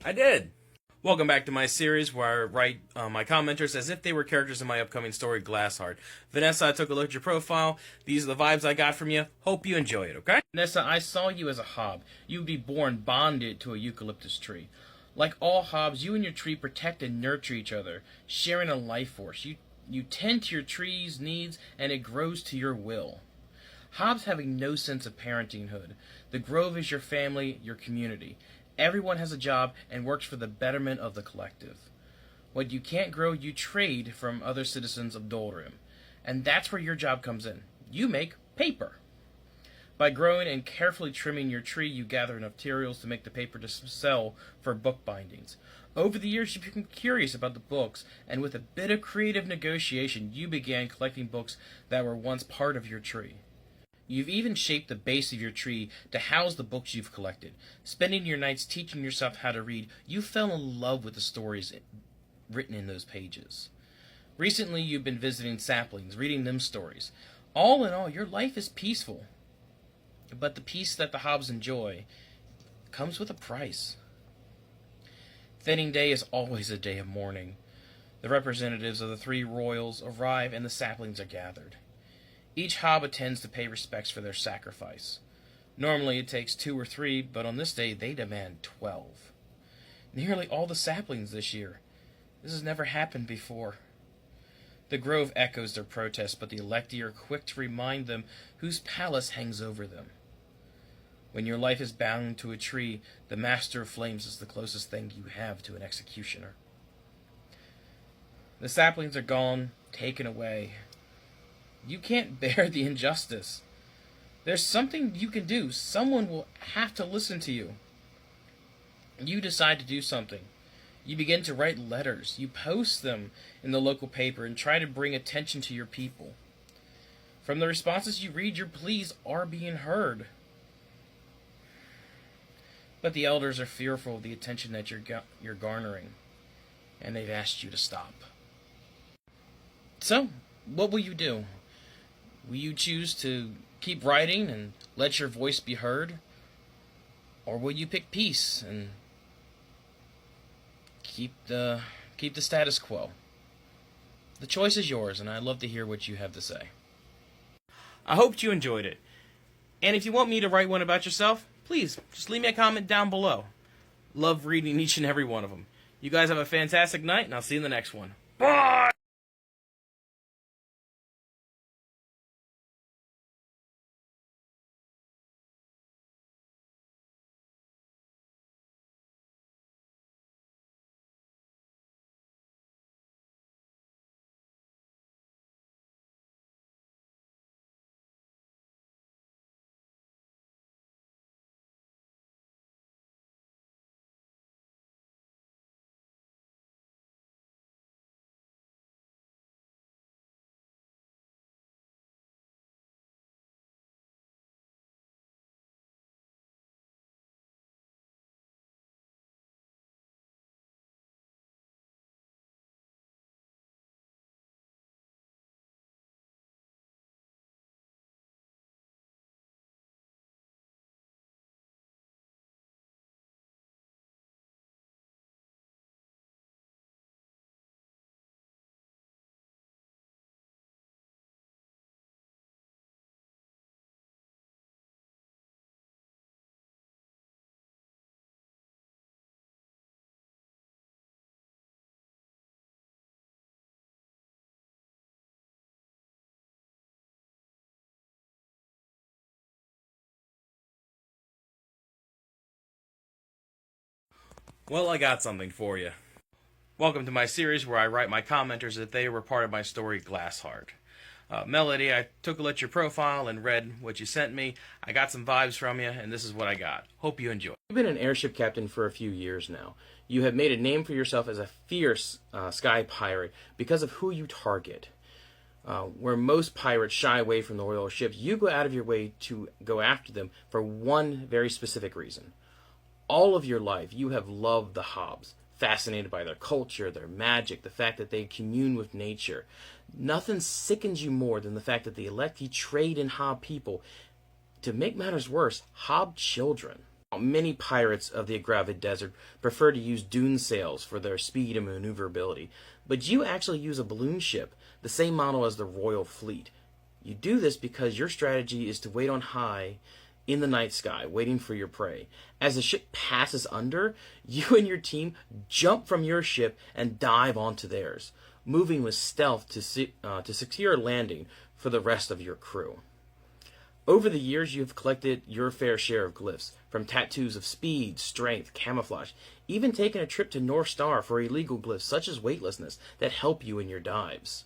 I did. Welcome back to my series where I write my commenters as if they were characters in my upcoming story, Glassheart. Vanessa, I took a look at your profile. These are the vibes I got from you. Hope you enjoy it, okay? Vanessa, I saw you as a hob. You would be born bonded to a eucalyptus tree. Like all hobs, you and your tree protect and nurture each other, sharing a life force. You tend to your tree's needs, and it grows to your will. Hobs having no sense of parentinghood. The grove is your family, your community. Everyone has a job and works for the betterment of the collective. What you can't grow, you trade from other citizens of Dolrim. And that's where your job comes in. You make paper. By growing and carefully trimming your tree, you gather enough materials to make the paper to sell for book bindings. Over the years, you become curious about the books, and with a bit of creative negotiation, you began collecting books that were once part of your tree. You've even shaped the base of your tree to house the books you've collected. Spending your nights teaching yourself how to read, you fell in love with the stories written in those pages. Recently, you've been visiting saplings, reading them stories. All in all, your life is peaceful. But the peace that the hobs enjoy comes with a price. Thinning Day is always a day of mourning. The representatives of the three royals arrive and the saplings are gathered. Each hob attends to pay respects for their sacrifice. Normally it takes 2 or 3, but on this day they demand 12. Nearly all the saplings this year. This has never happened before. The grove echoes their protest, but the electi are quick to remind them whose palace hangs over them. When your life is bound to a tree, the Master of Flames is the closest thing you have to an executioner. The saplings are gone, taken away. You can't bear the injustice. There's something you can do. Someone will have to listen to you. You decide to do something. You begin to write letters. You post them in the local paper and try to bring attention to your people. From the responses you read, your pleas are being heard. But the elders are fearful of the attention that you're garnering, and they've asked you to stop. So, what will you do? Will you choose to keep writing and let your voice be heard? Or will you pick peace and keep the status quo? The choice is yours, and I'd love to hear what you have to say. I hope you enjoyed it. And if you want me to write one about yourself, please, just leave me a comment down below. Love reading each and every one of them. You guys have a fantastic night, and I'll see you in the next one. Bye! Well, I got something for you. Welcome to my series where I write my commenters as if they were part of my story, Glassheart. Melody, I took a look at your profile and read what you sent me. I got some vibes from you, and this is what I got. Hope you enjoy. You've been an airship captain for a few years now. You have made a name for yourself as a fierce sky pirate because of who you target. Where most pirates shy away from the royal ships, you go out of your way to go after them for one very specific reason. All of your life, you have loved the hobs, fascinated by their culture, their magic, the fact that they commune with nature. Nothing sickens you more than the fact that the electi trade in hob people. To make matters worse, hob children. Many pirates of the Agravid Desert prefer to use dune sails for their speed and maneuverability, but you actually use a balloon ship, the same model as the Royal Fleet. You do this because your strategy is to wait on high in the night sky, waiting for your prey. As the ship passes under, you and your team jump from your ship and dive onto theirs, moving with stealth to secure a landing for the rest of your crew. Over the years, you have collected your fair share of glyphs, from tattoos of speed, strength, camouflage, even taken a trip to North Star for illegal glyphs such as weightlessness that help you in your dives.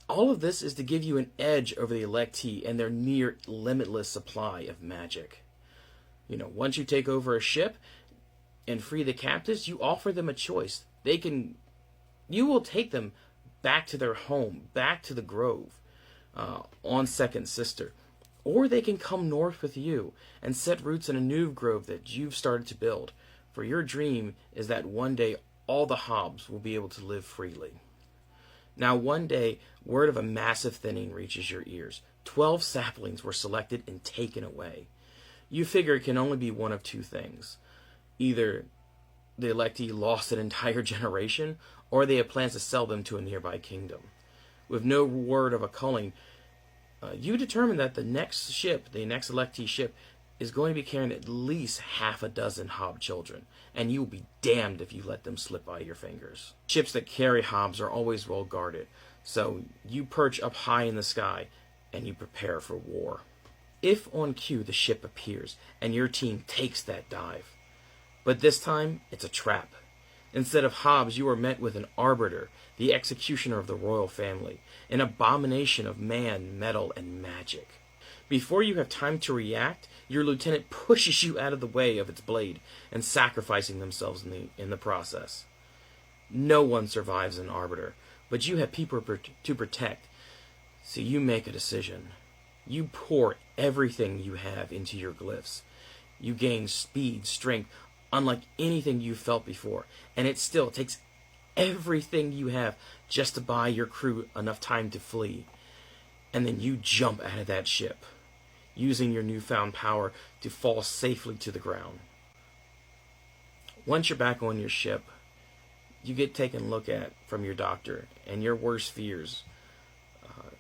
All of this is to give you an edge over the electee and their near limitless supply of magic. Once you take over a ship and free the captives, you offer them a choice. You will take them back to their home, back to the Grove, on Second Sister. Or they can come north with you and set roots in a new grove that you've started to build. For your dream is that one day all the Hobbs will be able to live freely. Now one day, word of a massive thinning reaches your ears. 12 saplings were selected and taken away. You figure it can only be one of two things. Either the electee lost an entire generation, or they have plans to sell them to a nearby kingdom. With no word of a culling, you determine that the next electee ship, is going to be carrying at least half a dozen Hob children, and you will be damned if you let them slip by your fingers. Ships that carry Hobbs are always well guarded, so you perch up high in the sky, and you prepare for war. If on cue the ship appears, and your team takes that dive. But this time, it's a trap. Instead of Hobbs, you are met with an arbiter, the executioner of the royal family, an abomination of man, metal, and magic. Before you have time to react, your lieutenant pushes you out of the way of its blade, and sacrificing themselves in the process. No one survives an arbiter, but you have people to protect, so you make a decision. You pour everything you have into your glyphs. You gain speed, strength, unlike anything you've felt before, and it still takes everything you have just to buy your crew enough time to flee. And then you jump out of that ship, using your newfound power to fall safely to the ground. Once you're back on your ship, you get taken a look at from your doctor, and your worst fears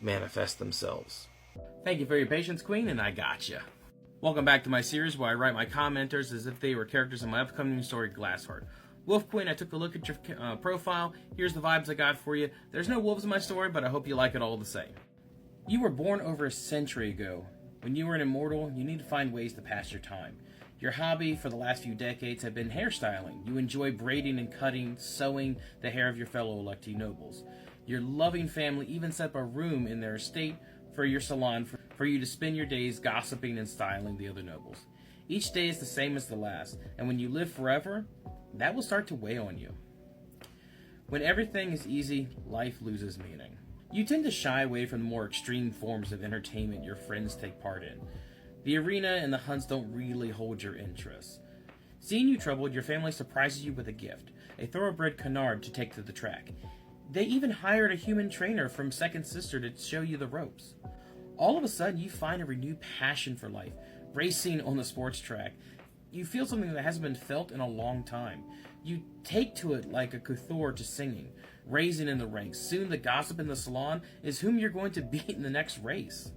manifest themselves. Thank you for your patience, Queen, and I gotcha. Welcome back to my series where I write my commenters as if they were characters in my upcoming story, Glassheart. Wolf Queen, I took a look at your profile. Here's the vibes I got for you. There's no wolves in my story, but I hope you like it all the same. You were born over a century ago. When you were an immortal, you need to find ways to pass your time. Your hobby for the last few decades have been hairstyling. You enjoy braiding and cutting, sewing the hair of your fellow electee nobles. Your loving family even set up a room in their estate for your salon for you to spend your days gossiping and styling the other nobles. Each day is the same as the last, and when you live forever, that will start to weigh on you. When everything is easy, life loses meaning. You tend to shy away from the more extreme forms of entertainment your friends take part in. The arena and the hunts don't really hold your interest. Seeing you troubled, your family surprises you with a gift, a thoroughbred canard to take to the track. They even hired a human trainer from Second Sister to show you the ropes. All of a sudden, you find a renewed passion for life, racing on the sports track. You feel something that hasn't been felt in a long time. You take to it like a Kuthor to singing, raising in the ranks. Soon the gossip in the salon is whom you're going to beat in the next race.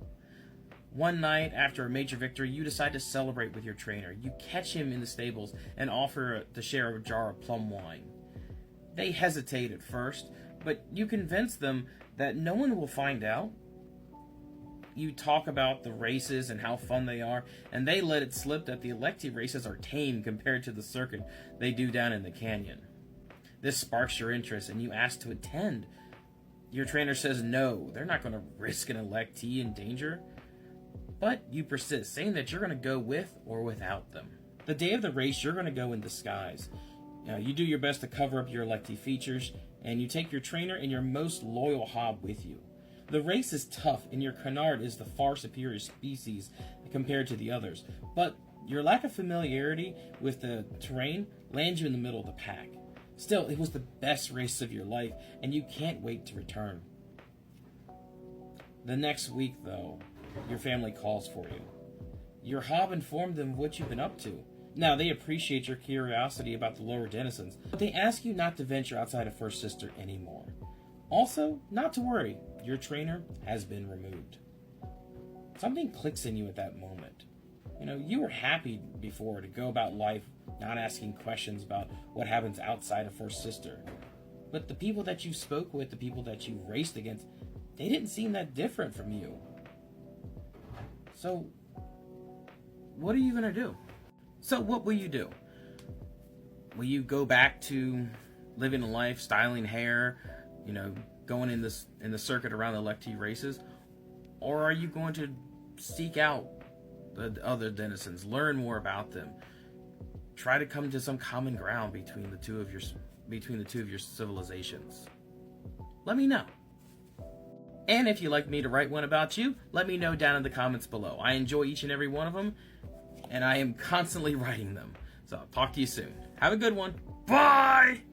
One night, after a major victory, you decide to celebrate with your trainer. You catch him in the stables and offer to share a jar of plum wine. They hesitate at first, but you convince them that no one will find out. You talk about the races and how fun they are, and they let it slip that the electee races are tame compared to the circuit they do down in the canyon. This sparks your interest, and you ask to attend. Your trainer says no, they're not going to risk an electee in danger. But you persist, saying that you're going to go with or without them. The day of the race, you're going to go in disguise. You do your best to cover up your electee features, and you take your trainer and your most loyal hob with you. The race is tough, and your canard is the far superior species compared to the others, but your lack of familiarity with the terrain lands you in the middle of the pack. Still, it was the best race of your life, and you can't wait to return. The next week, though, your family calls for you. Your hob informed them of what you've been up to. Now, they appreciate your curiosity about the lower denizens, but they ask you not to venture outside of First Sister anymore. Also, not to worry, your trainer has been removed. Something clicks in you at that moment. You know, you were happy before to go about life not asking questions about what happens outside of First Sister. But the people that you spoke with, the people that you raced against, they didn't seem that different from you. So, what are you going to do? So what will you do? Will you go back to living a life, styling hair, going in the circuit around the Electee races? Or are you going to seek out the other denizens, learn more about them, try to come to some common ground between the two of your civilizations? Let me know. And if you'd like me to write one about you, let me know down in the comments below. I enjoy each and every one of them, and I am constantly writing them. So I'll talk to you soon. Have a good one. Bye!